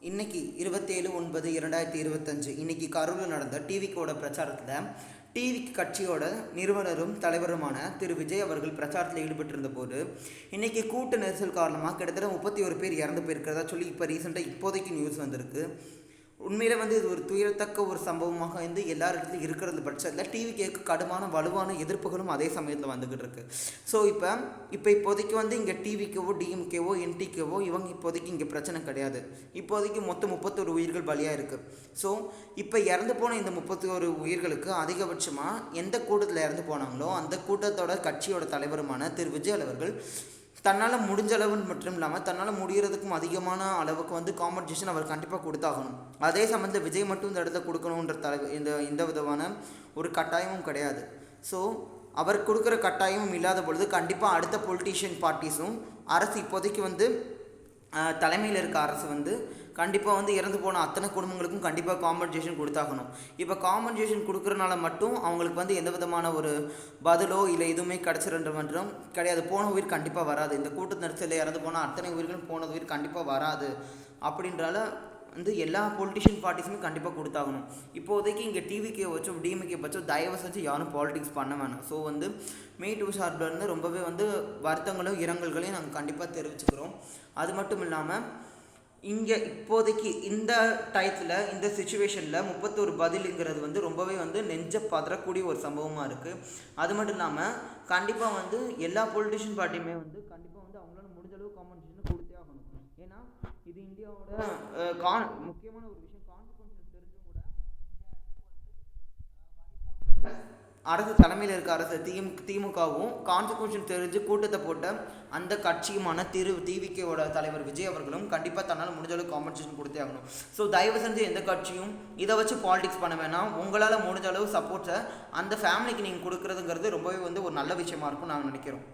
இன்னைக்கு 27/9/2025 இன்னைக்கு கரூரில் நடந்த டிவிக்கோட பிரச்சாரத்தில் டிவிக்கு கட்சியோட நிறுவனரும் தலைவருமான திரு விஜய் அவர்கள் பிரச்சாரத்தில் ஈடுபட்டிருந்த போது இன்னைக்கு கூட்ட நெரிசல் காரணமாக கிட்டத்தட்ட 31 பேர் இறந்து போயிருக்கிறதா சொல்லி இப்போ ரீசெண்டாக இப்போதைக்கு நியூஸ் வந்திருக்கு. உண்மையில் இது ஒரு துயரத்தக்க ஒரு சம்பவமாக எல்லா இடத்துலையும் இருக்கிறது பட்சத்தில் டிவி கேட்க கடுமையான வலுவான எதிர்ப்புகளும் அதே சமயத்தில் வந்துக்கிட்டு இருக்கு. ஸோ இப்போதைக்கு இங்கே டிவிக்கவோ டிஎம்கேவோ என்டிகேவோ இவங்க இப்போதைக்கு இங்கே பிரச்சனை கிடையாது. இப்போதைக்கு மொத்தம் 31 உயிர்கள் பலியாக இருக்குது. ஸோ இப்போ இறந்து போன இந்த 31 உயிர்களுக்கு அதிகபட்சமாக எந்த கூட்டத்தில் இறந்து போனாங்களோ அந்த கூட்டத்தோட கட்சியோட தலைவருமான திரு விஜய் அவர்கள் தன்னால் முடிஞ்ச அளவு மட்டும் இல்லாமல் தன்னால் முடிகிறதுக்கும் அதிகமான அளவுக்கு காம்பன்சேஷன் அவர் கண்டிப்பாக கொடுத்தாகணும். அதே சம்மந்த விஜய் மட்டும் இந்த இடத்த கொடுக்கணுன்ற இந்த விதமான ஒரு கட்டாயமும் கிடையாது. ஸோ அவர் கொடுக்குற கட்டாயமும் இல்லாத பொழுது கண்டிப்பாக அடுத்த பொலிட்டீஷியன் பார்ட்டிஸும் அரசு இப்போதைக்கு தலைமையில் இருக்க அரசு கண்டிப்பாக இறந்து போன அத்தனை குடும்பங்களுக்கும் கண்டிப்பாக காம்பன்சேஷன் கொடுத்தாகணும். இப்போ காம்பன்சேஷன் கொடுக்குறனால மட்டும் அவங்களுக்கு எந்த விதமான ஒரு பதிலோ இல்லை எதுவுமே கிடச்சிருன்ற மட்டும் கிடையாது. போன உயிர் கண்டிப்பாக வராது. இந்த கூட்ட நெரிசலில் இறந்து போனால் அத்தனை உயிர்களும் போன உயிர் கண்டிப்பாக வராது. அப்படின்றால எல்லா பொலிட்டிஷியன் பார்ட்டிஸுமே கண்டிப்பாக கொடுத்தாகணும். இப்போதைக்கு இங்கே டிவிக்கே வச்சோ டிஎம்கே வச்சோ தயவு செஞ்சு யாரும் பாலிடிக்ஸ் பண்ண வேணாம். ஸோ மீ2 சார்பில் ரொம்பவே வருத்தங்களும் இரங்கல்களையும் நாங்கள் கண்டிப்பாக தெரிவிச்சுக்கிறோம். அது மட்டும் இல்லாமல் இங்கே இப்போதைக்கு இந்த டயத்தில் இந்த சுச்சுவேஷனில் 31 பதிலுங்கிறது ரொம்பவே நெஞ்ச பதறக்கூடிய ஒரு சம்பவமாக இருக்குது. அது மட்டும் இல்லாமல் கண்டிப்பாக எல்லா பொலிட்டிஷியன் பார்ட்டியுமே கண்டிப்பாக அவங்களால முடிஞ்ச அளவு காம்பன்சேஷன் கொடுத்தே ஆகணும். ஏன்னா இது இந்தியாவோட முக்கியமான ஒரு விஷயம். கான்சிக்வன்சஸ் தெரிஞ்சும் கூட அரசு தலைமையில் இருக்க அரசு திமுகவும் கான்சிக்வன்சஸ் தெரிஞ்சு கூட்டத்தை போட்ட அந்த கட்சியுமான டிவிக்கேவோட தலைவர் விஜய் அவர்களும் கண்டிப்பாக தன்னால் முடிஞ்ச அளவுக்கு காம்பன்சேஷன் கொடுத்தே ஆகணும். ஸோ தயவு செஞ்சு எந்த கட்சியும் இதை வச்சு பாலிடிக்ஸ் பண்ண வேணாம். உங்களால் முடிஞ்ச அளவு சப்போர்ட்டை அந்த ஃபேமிலிக்கு நீங்கள் கொடுக்குறதுங்கிறது ரொம்பவே ஒரு நல்ல விஷயமா இருக்கும் நாங்கள் நினைக்கிறோம்.